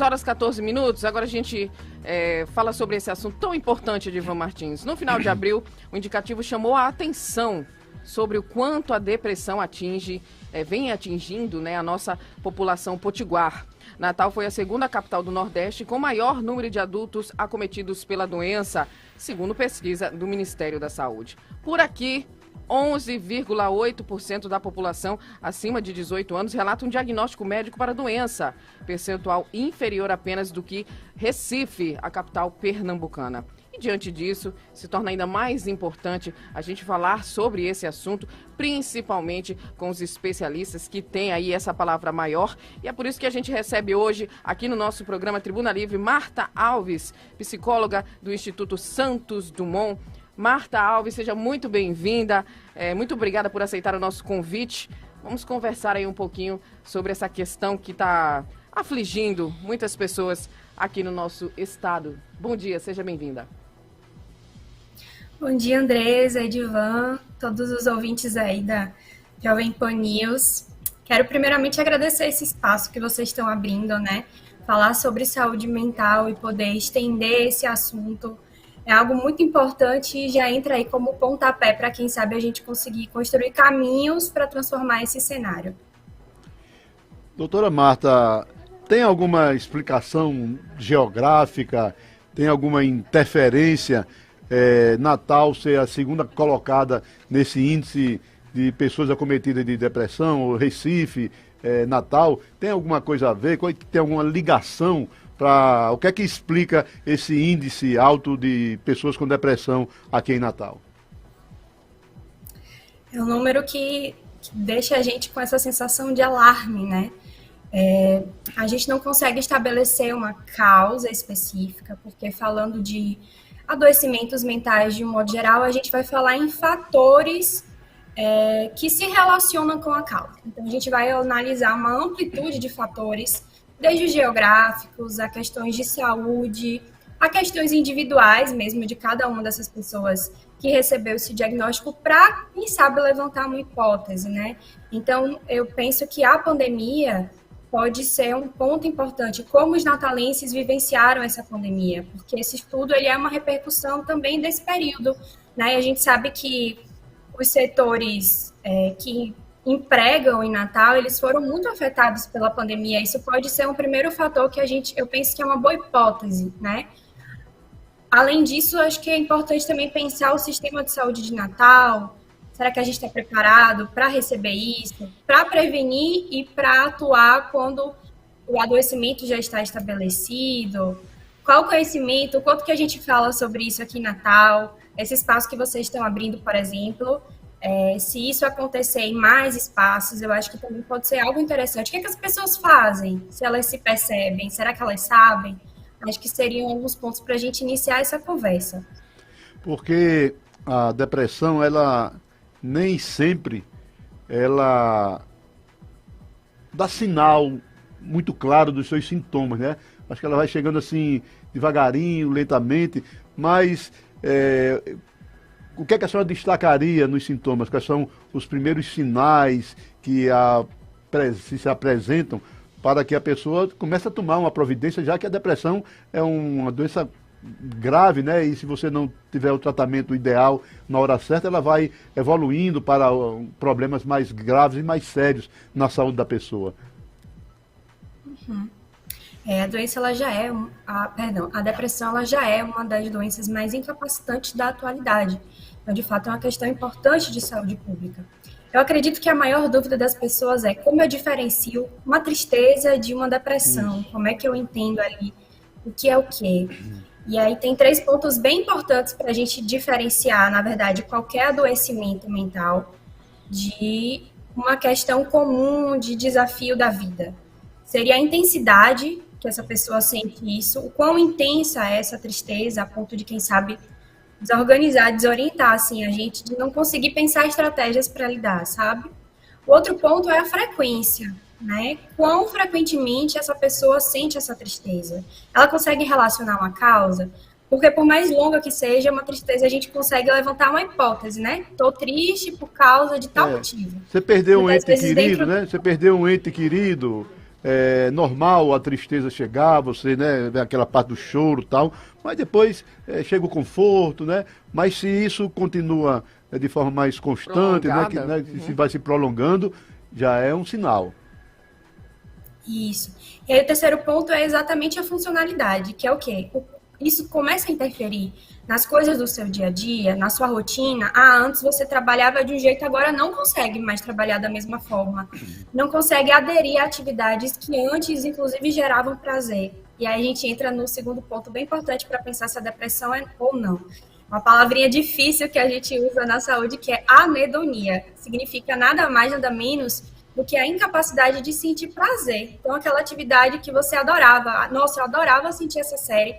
Horas 14 minutos, agora a gente fala sobre esse assunto tão importante, Edivan Martins. No final de abril, o indicativo chamou a atenção sobre o quanto a depressão vem atingindo, né, a nossa população potiguar. Natal foi a segunda capital do Nordeste com maior número de adultos acometidos pela doença, segundo pesquisa do Ministério da Saúde. Por aqui, 11,8% da população acima de 18 anos relata um diagnóstico médico para a doença, percentual inferior apenas do que Recife, a capital pernambucana. E diante disso, se torna ainda mais importante a gente falar sobre esse assunto, principalmente com os especialistas que têm aí essa palavra maior. E é por isso que a gente recebe hoje, aqui no nosso programa Tribuna Livre, Marta Alves, psicóloga do Instituto Santos Dumont. Marta Alves, seja muito bem-vinda, muito obrigada por aceitar o nosso convite. Vamos conversar aí um pouquinho sobre essa questão que está afligindo muitas pessoas aqui no nosso estado. Bom dia, seja bem-vinda. Bom dia, Andresa, Edivan, todos os ouvintes aí da Jovem Pan News. Quero primeiramente agradecer esse espaço que vocês estão abrindo, né? Falar sobre saúde mental e poder estender esse assunto é algo muito importante e já entra aí como pontapé para, quem sabe, a gente conseguir construir caminhos para transformar esse cenário. Doutora Marta, tem alguma explicação geográfica, tem alguma interferência Natal ser a segunda colocada nesse índice de pessoas acometidas de depressão, ou Recife, Natal, tem alguma coisa a ver? Tem alguma ligação? O que é que explica esse índice alto de pessoas com depressão aqui em Natal? É um número que deixa a gente com essa sensação de alarme, né? A gente não consegue estabelecer uma causa específica, porque falando de adoecimentos mentais de um modo geral, a gente vai falar em fatores que se relacionam com a causa. Então, a gente vai analisar uma amplitude de fatores, desde os geográficos, a questões de saúde, a questões individuais mesmo de cada uma dessas pessoas que recebeu esse diagnóstico para, quem sabe, levantar uma hipótese, né? Então, eu penso que a pandemia pode ser um ponto importante, como os natalenses vivenciaram essa pandemia, porque esse estudo ele é uma repercussão também desse período, né? E a gente sabe que os setores que empregam em Natal, eles foram muito afetados pela pandemia. Isso pode ser um primeiro fator que eu penso que é uma boa hipótese, né? Além disso, acho que é importante também pensar o sistema de saúde de Natal. Será que a gente está preparado para receber isso? Para prevenir e para atuar quando o adoecimento já está estabelecido? Qual o conhecimento? O quanto que a gente fala sobre isso aqui em Natal? Esse espaço que vocês estão abrindo, por exemplo, se isso acontecer em mais espaços, eu acho que também pode ser algo interessante. O que é que as pessoas fazem? Se elas se percebem? Será que elas sabem? Acho que seriam alguns pontos para a gente iniciar essa conversa. Porque a depressão, ela nem sempre ela dá sinal muito claro dos seus sintomas, né? Acho que ela vai chegando assim devagarinho, lentamente, mas o que é que a senhora destacaria nos sintomas? Quais são os primeiros sinais que se apresentam para que a pessoa comece a tomar uma providência, já que a depressão é uma doença grave, né? E se você não tiver o tratamento ideal na hora certa, ela vai evoluindo para problemas mais graves e mais sérios na saúde da pessoa. Uhum. A doença, ela já é, a depressão, ela já é uma das doenças mais incapacitantes da atualidade. Então, de fato, é uma questão importante de saúde pública. Eu acredito que a maior dúvida das pessoas é como eu diferencio uma tristeza de uma depressão, como é que eu entendo ali o que é o quê. E aí tem 3 pontos bem importantes para a gente diferenciar, na verdade, qualquer adoecimento mental de uma questão comum de desafio da vida. Seria a intensidade que essa pessoa sente isso, o quão intensa é essa tristeza, a ponto de, quem sabe, desorganizar, desorientar assim, a gente, de não conseguir pensar estratégias para lidar, sabe? O outro ponto é a frequência, né? Quão frequentemente essa pessoa sente essa tristeza. Ela consegue relacionar uma causa? Porque por mais longa que seja uma tristeza, a gente consegue levantar uma hipótese, né? Tô triste por causa de tal motivo. Você perdeu um ente querido, né? Você perdeu um ente querido, é normal a tristeza chegar, você, né, vê aquela parte do choro e tal, mas depois chega o conforto, né? Mas se isso continua de forma mais constante, né, se vai se prolongando, já é um sinal. Isso. E aí o terceiro ponto é exatamente a funcionalidade, que é o quê? Isso começa a interferir nas coisas do seu dia a dia, na sua rotina. Antes você trabalhava de um jeito, agora não consegue mais trabalhar da mesma forma. Não consegue aderir a atividades que antes, inclusive, geravam prazer. E aí a gente entra no segundo ponto bem importante para pensar se a depressão é ou não. Uma palavrinha difícil que a gente usa na saúde, que é anedonia. Significa nada mais, nada menos do que a incapacidade de sentir prazer. Então, aquela atividade que você adorava. Nossa, eu adorava sentir essa série.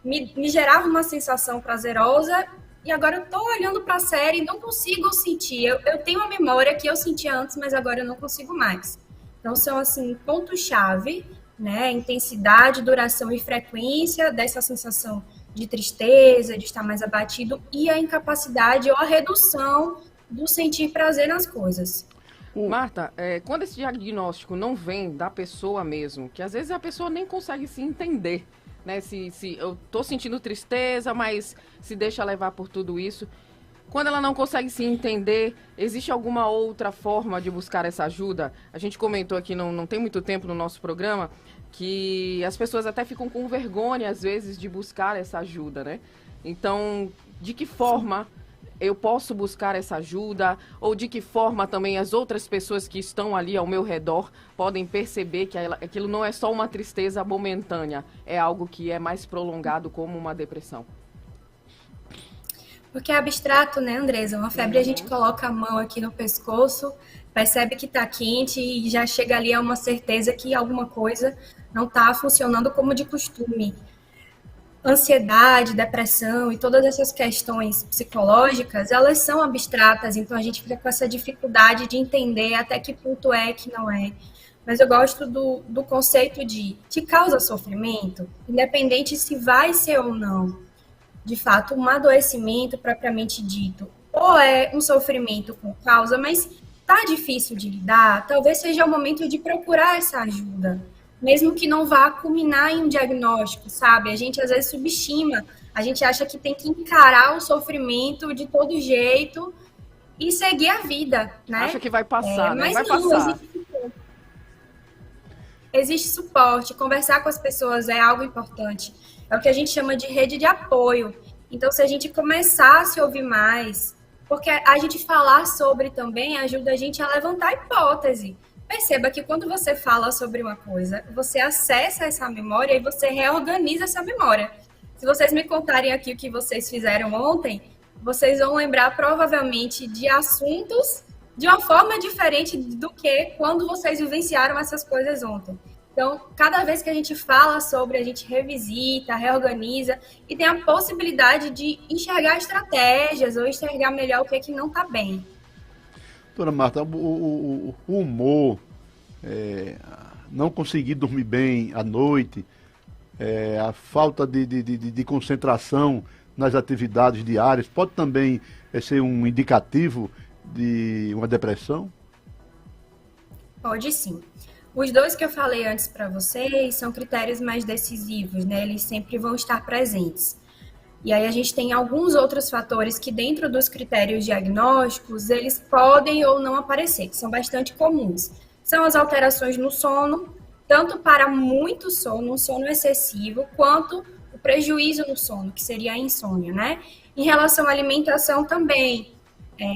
Me gerava uma sensação prazerosa e agora eu estou olhando para a série e não consigo sentir. Eu tenho uma memória que eu sentia antes, mas agora eu não consigo mais. Então, são, assim, pontos-chave, né? Intensidade, duração e frequência dessa sensação de tristeza, de estar mais abatido e a incapacidade ou a redução do sentir prazer nas coisas. Marta, quando esse diagnóstico não vem da pessoa mesmo, que às vezes a pessoa nem consegue se entender, né? Se eu tô sentindo tristeza, mas se deixa levar por tudo isso. Quando ela não consegue se entender, existe alguma outra forma de buscar essa ajuda? A gente comentou aqui, não tem muito tempo no nosso programa, que as pessoas até ficam com vergonha, às vezes, de buscar essa ajuda, né? Então, de que forma eu posso buscar essa ajuda? Ou de que forma também as outras pessoas que estão ali ao meu redor podem perceber que aquilo não é só uma tristeza momentânea, é algo que é mais prolongado, como uma depressão? Porque é abstrato, né, Andresa? Uma febre, a gente coloca a mão aqui no pescoço, percebe que está quente e já chega ali a uma certeza que alguma coisa não está funcionando como de costume. Ansiedade, depressão e todas essas questões psicológicas, elas são abstratas, então a gente fica com essa dificuldade de entender até que ponto é que não é. Mas eu gosto do conceito de te causa sofrimento, independente se vai ser ou não, de fato, um adoecimento propriamente dito, ou é um sofrimento com causa, mas tá difícil de lidar, talvez seja o momento de procurar essa ajuda. Mesmo que não vá culminar em um diagnóstico, sabe? A gente às vezes subestima, a gente acha que tem que encarar o sofrimento de todo jeito e seguir a vida, né? Acha que vai passar, né? Mas vai não, passar. Existe suporte, conversar com as pessoas é algo importante. É o que a gente chama de rede de apoio. Então, se a gente começar a se ouvir mais, porque a gente falar sobre também ajuda a gente a levantar a hipótese. Perceba que quando você fala sobre uma coisa, você acessa essa memória e você reorganiza essa memória. Se vocês me contarem aqui o que vocês fizeram ontem, vocês vão lembrar provavelmente de assuntos de uma forma diferente do que quando vocês vivenciaram essas coisas ontem. Então, cada vez que a gente fala sobre, a gente revisita, reorganiza e tem a possibilidade de enxergar estratégias ou enxergar melhor o que é que não está bem. Doutora Marta, o humor, não conseguir dormir bem à noite, a falta de concentração nas atividades diárias, pode também ser um indicativo de uma depressão? Pode sim. Os dois que eu falei antes para vocês são critérios mais decisivos, né? Eles sempre vão estar presentes. E aí a gente tem alguns outros fatores que dentro dos critérios diagnósticos, eles podem ou não aparecer, que são bastante comuns. São as alterações no sono, tanto para muito sono, um sono excessivo, quanto o prejuízo no sono, que seria a insônia, né? Em relação à alimentação também,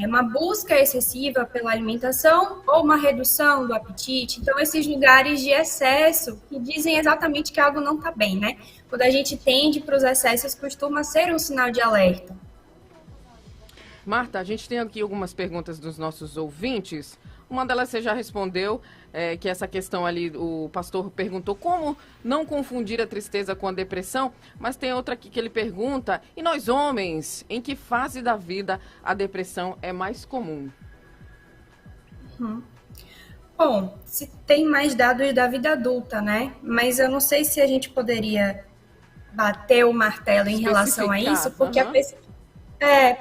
uma busca excessiva pela alimentação ou uma redução do apetite. Então, esses lugares de excesso que dizem exatamente que algo não está bem, né? Quando a gente tende para os excessos, costuma ser um sinal de alerta. Marta, a gente tem aqui algumas perguntas dos nossos ouvintes. Uma delas você já respondeu, que essa questão ali, o pastor perguntou como não confundir a tristeza com a depressão, mas tem outra aqui que ele pergunta, e nós homens, em que fase da vida a depressão é mais comum? Bom, se tem mais dados da vida adulta, né? Mas eu não sei se a gente poderia bater o martelo em relação a isso, porque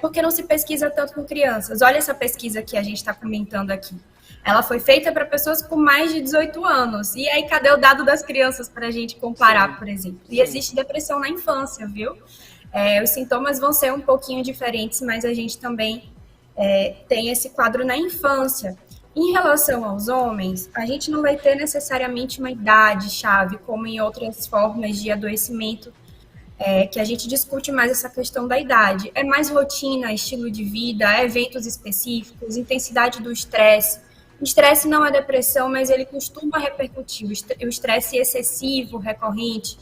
porque não se pesquisa tanto com crianças. Olha essa pesquisa que a gente está comentando aqui. ela foi feita para pessoas com mais de 18 anos. E aí, cadê o dado das crianças para a gente comparar, por exemplo? E existe depressão na infância, viu? Os sintomas vão ser um pouquinho diferentes, mas a gente também tem esse quadro na infância. Em relação aos homens, a gente não vai ter necessariamente uma idade-chave, como em outras formas de adoecimento, que a gente discute mais essa questão da idade. É mais rotina, estilo de vida, eventos específicos, intensidade do estresse. O estresse não é depressão, mas ele costuma repercutir. O estresse excessivo, recorrente,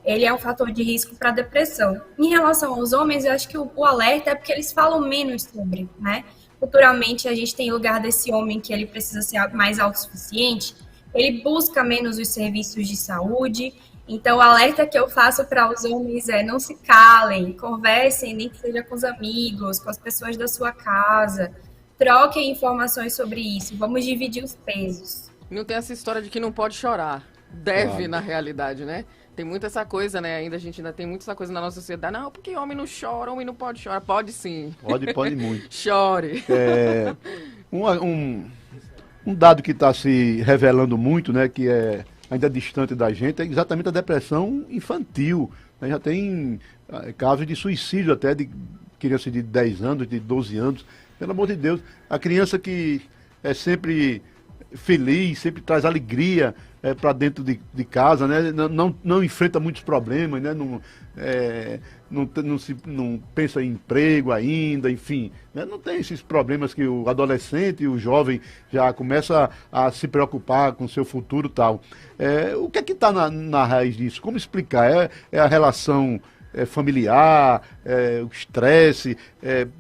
ele é um fator de risco para depressão. Em relação aos homens, eu acho que o alerta é porque eles falam menos sobre, né? Culturalmente, a gente tem lugar desse homem que ele precisa ser mais autossuficiente, ele busca menos os serviços de saúde. Então, o alerta que eu faço para os homens é: não se calem, conversem, nem que seja com os amigos, com as pessoas da sua casa, troquem informações sobre isso, vamos dividir os pesos. Não tem essa história de que não pode chorar. Deve, Claro. na realidade, né? Tem muita essa coisa, né? A gente ainda tem muita essa coisa na nossa sociedade. Não, porque homem não chora, homem não pode chorar. Pode sim. Pode muito. Chore. Um dado que está se revelando muito, né, que é ainda distante da gente, é exatamente a depressão infantil. Né? Já tem casos de suicídio até de criança de 10 anos, de 12 anos. Pelo amor de Deus, a criança que é sempre feliz, sempre traz alegria para dentro de casa, né? Não enfrenta muitos problemas, né? Não pensa em emprego ainda, enfim, né? Não tem esses problemas que o adolescente e o jovem já começa a se preocupar com o seu futuro e tal. O que é que está na raiz disso? Como explicar? É a relação familiar, o estresse,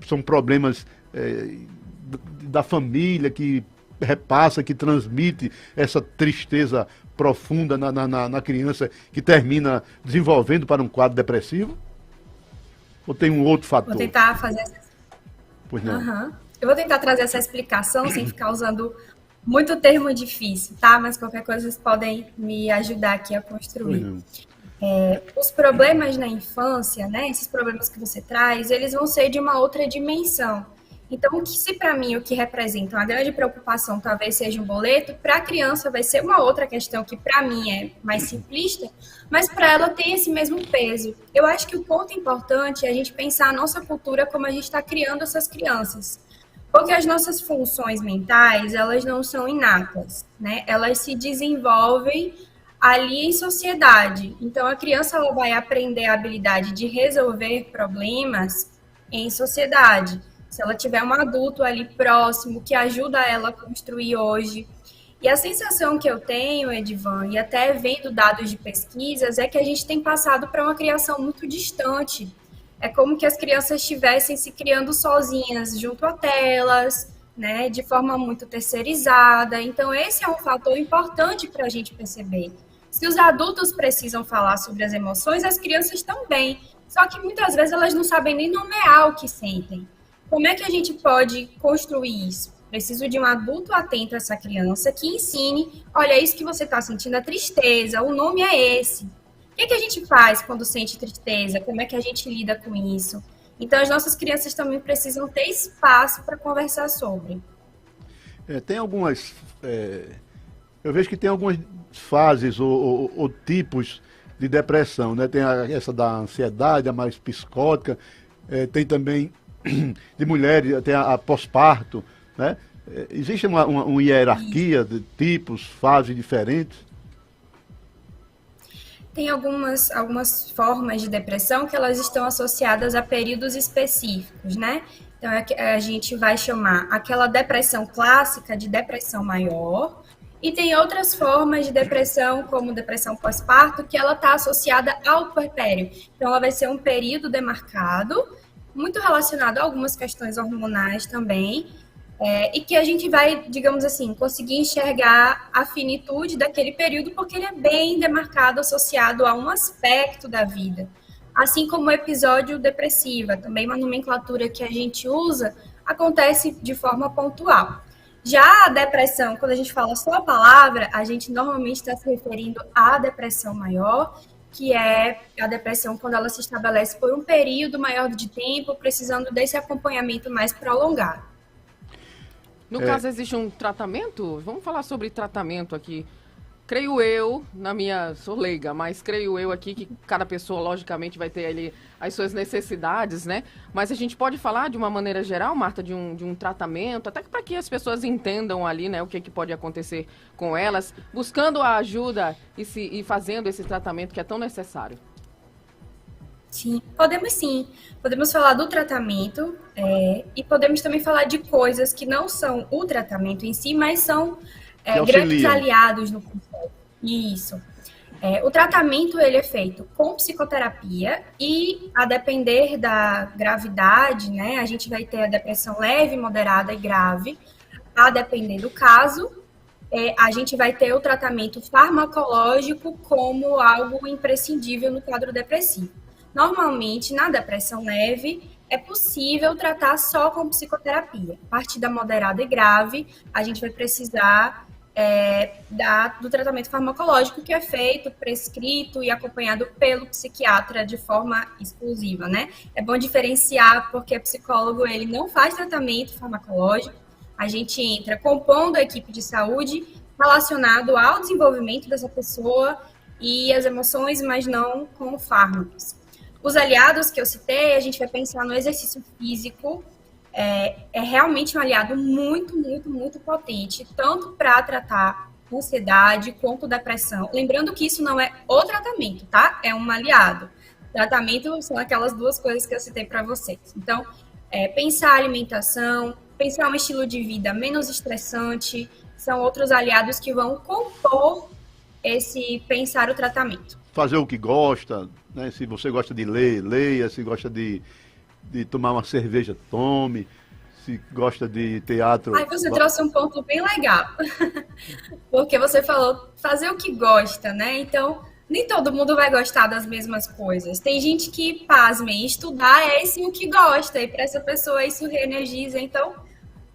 são problemas da família que repassa, que transmite essa tristeza profunda na criança, que termina desenvolvendo para um quadro depressivo? Ou tem um outro fator? Vou tentar fazer Pois não. Uhum. Eu vou tentar trazer essa explicação sem ficar usando muito termo difícil, tá? Mas qualquer coisa vocês podem me ajudar aqui a construir. Os problemas na infância, né? Esses problemas que você traz, eles vão ser de uma outra dimensão. Então, se para mim o que representa uma grande preocupação talvez seja um boleto, para a criança vai ser uma outra questão que para mim é mais simplista, mas para ela tem esse mesmo peso. Eu acho que o ponto importante é a gente pensar a nossa cultura como a gente está criando essas crianças. Porque as nossas funções mentais, elas não são inatas, né? Elas se desenvolvem ali em sociedade. Então, a criança ela vai aprender a habilidade de resolver problemas em sociedade. Se ela tiver um adulto ali próximo que ajuda ela a construir hoje. E a sensação que eu tenho, Edivan, e até vendo dados de pesquisas, é que a gente tem passado para uma criação muito distante. É como que as crianças estivessem se criando sozinhas, junto a telas, né, de forma muito terceirizada. Então, esse é um fator importante para a gente perceber. Se os adultos precisam falar sobre as emoções, as crianças também. Só que muitas vezes elas não sabem nem nomear o que sentem. Como é que a gente pode construir isso? Preciso de um adulto atento a essa criança que ensine, olha, isso que você está sentindo é tristeza, o nome é esse. O que a gente faz quando sente tristeza? Como é que a gente lida com isso? Então, as nossas crianças também precisam ter espaço para conversar sobre. Tem algumas... eu vejo que tem algumas fases ou tipos de depressão, né? Tem essa da ansiedade, a mais psicótica, tem também... de mulheres, tem a pós-parto, né? Existe uma hierarquia de tipos, fases diferentes? Tem algumas formas de depressão que elas estão associadas a períodos específicos, né? Então, a gente vai chamar aquela depressão clássica de depressão maior, e tem outras formas de depressão, como depressão pós-parto, que ela está associada ao puerpério. Então, ela vai ser um período demarcado, muito relacionado a algumas questões hormonais também, e que a gente vai, digamos assim, conseguir enxergar a finitude daquele período, porque ele é bem demarcado, associado a um aspecto da vida. Assim como o episódio depressiva, também uma nomenclatura que a gente usa, acontece de forma pontual. Já a depressão, quando a gente fala só a palavra, a gente normalmente está se referindo à depressão maior, que é a depressão quando ela se estabelece por um período maior de tempo, precisando desse acompanhamento mais prolongado. No caso, existe um tratamento? Vamos falar sobre tratamento aqui. Creio eu, sou leiga, mas creio eu aqui que cada pessoa, logicamente, vai ter ali as suas necessidades, né? Mas a gente pode falar de uma maneira geral, Marta, de um tratamento, até para que as pessoas entendam ali, né, o que pode acontecer com elas, buscando a ajuda e fazendo esse tratamento que é tão necessário. Sim, podemos sim. Podemos falar do tratamento e podemos também falar de coisas que não são o tratamento em si, mas são grandes aliados no processo. Isso. O tratamento ele é feito com psicoterapia e, a depender da gravidade, né, a gente vai ter a depressão leve, moderada e grave. A depender do caso, a gente vai ter o tratamento farmacológico como algo imprescindível no quadro depressivo. Normalmente, na depressão leve, é possível tratar só com psicoterapia. A partir da moderada e grave, a gente vai precisar do tratamento farmacológico, que é feito, prescrito e acompanhado pelo psiquiatra de forma exclusiva, né? É bom diferenciar, porque o psicólogo ele não faz tratamento farmacológico, a gente entra compondo a equipe de saúde relacionado ao desenvolvimento dessa pessoa e as emoções, mas não com fármacos. Os aliados que eu citei, a gente vai pensar no exercício físico, é realmente um aliado muito, muito, muito potente, tanto para tratar ansiedade quanto depressão. Lembrando que isso não é o tratamento, tá? É um aliado. Tratamento são aquelas duas coisas que eu citei para vocês. Então, pensar a alimentação, pensar um estilo de vida menos estressante, são outros aliados que vão compor esse pensar o tratamento. Fazer o que gosta, né? Se você gosta de ler, leia. Se gosta de tomar uma cerveja, tome. Se gosta de teatro... Aí você trouxe um ponto bem legal. Porque você falou fazer o que gosta, né? Então, nem todo mundo vai gostar das mesmas coisas. Tem gente que, pasmem, estudar é sim o que gosta. E para essa pessoa isso reenergiza. Então,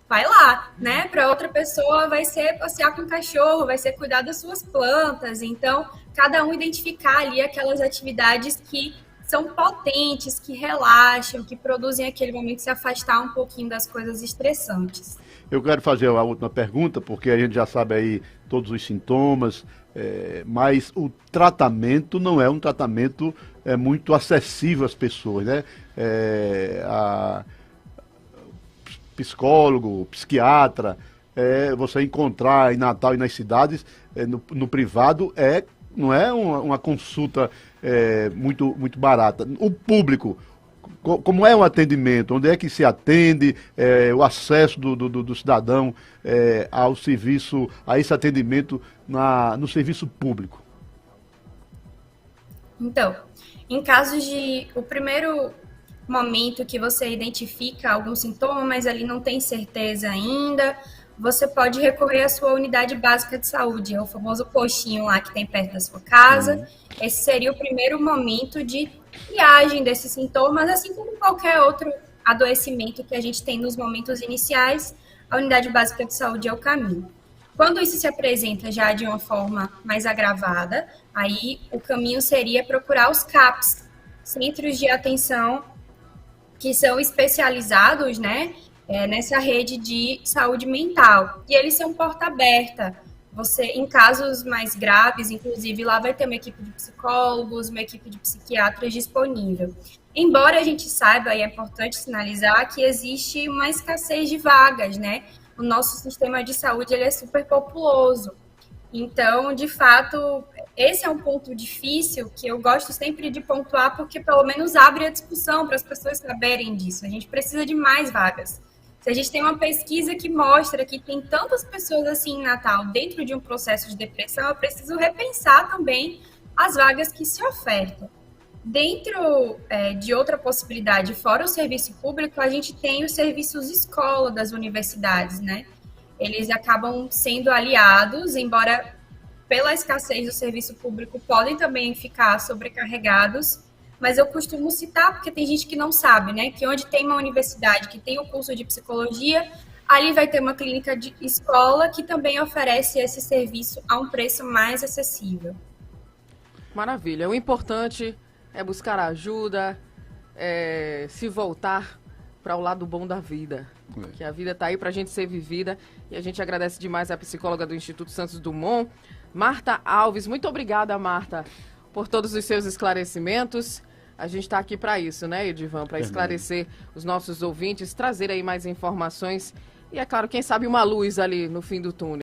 vai lá, né? Para outra pessoa vai ser passear com o cachorro, vai ser cuidar das suas plantas. Então, cada um identificar ali aquelas atividades que são potentes, que relaxam, que produzem aquele momento de se afastar um pouquinho das coisas estressantes. Eu quero fazer a última pergunta, porque a gente já sabe aí todos os sintomas, mas o tratamento não é um tratamento muito acessível às pessoas, né? Psicólogo, psiquiatra, você encontrar em Natal e nas cidades, no privado, não é uma consulta muito, muito barata. O público, como é o atendimento? Onde é que se atende? O acesso do cidadão ao serviço, a esse atendimento no serviço público? Então, em casos o primeiro momento que você identifica algum sintoma, mas ali não tem certeza ainda, você pode recorrer à sua unidade básica de saúde, o famoso postinho lá que tem perto da sua casa. Esse seria o primeiro momento de triagem desses sintomas, assim como qualquer outro adoecimento que a gente tem nos momentos iniciais, a unidade básica de saúde é o caminho. Quando isso se apresenta já de uma forma mais agravada, aí o caminho seria procurar os CAPs, Centros de Atenção, que são especializados, né, nessa rede de saúde mental. E eles são porta aberta. Você, em casos mais graves, inclusive, lá vai ter uma equipe de psicólogos, uma equipe de psiquiatras disponível. Embora a gente saiba, e é importante sinalizar, que existe uma escassez de vagas, né? O nosso sistema de saúde ele é super populoso. Então, de fato, esse é um ponto difícil que eu gosto sempre de pontuar, porque pelo menos abre a discussão para as pessoas saberem disso. A gente precisa de mais vagas. Se a gente tem uma pesquisa que mostra que tem tantas pessoas assim em Natal dentro de um processo de depressão, eu preciso repensar também as vagas que se ofertam. Dentro de outra possibilidade, fora o serviço público, a gente tem os serviços escola das universidades, né? Eles acabam sendo aliados, embora pela escassez do serviço público podem também ficar sobrecarregados, mas eu costumo citar, porque tem gente que não sabe, né? Que onde tem uma universidade que tem o curso de psicologia, ali vai ter uma clínica de escola que também oferece esse serviço a um preço mais acessível. Maravilha. O importante é buscar ajuda, se voltar para o lado bom da vida. Que a vida está aí para a gente ser vivida. E a gente agradece demais a psicóloga do Instituto Santos Dumont, Marta Alves. Muito obrigada, Marta, por todos os seus esclarecimentos. A gente está aqui para isso, né, Edivan? Para esclarecer os nossos ouvintes, trazer aí mais informações. E, é claro, quem sabe uma luz ali no fim do túnel.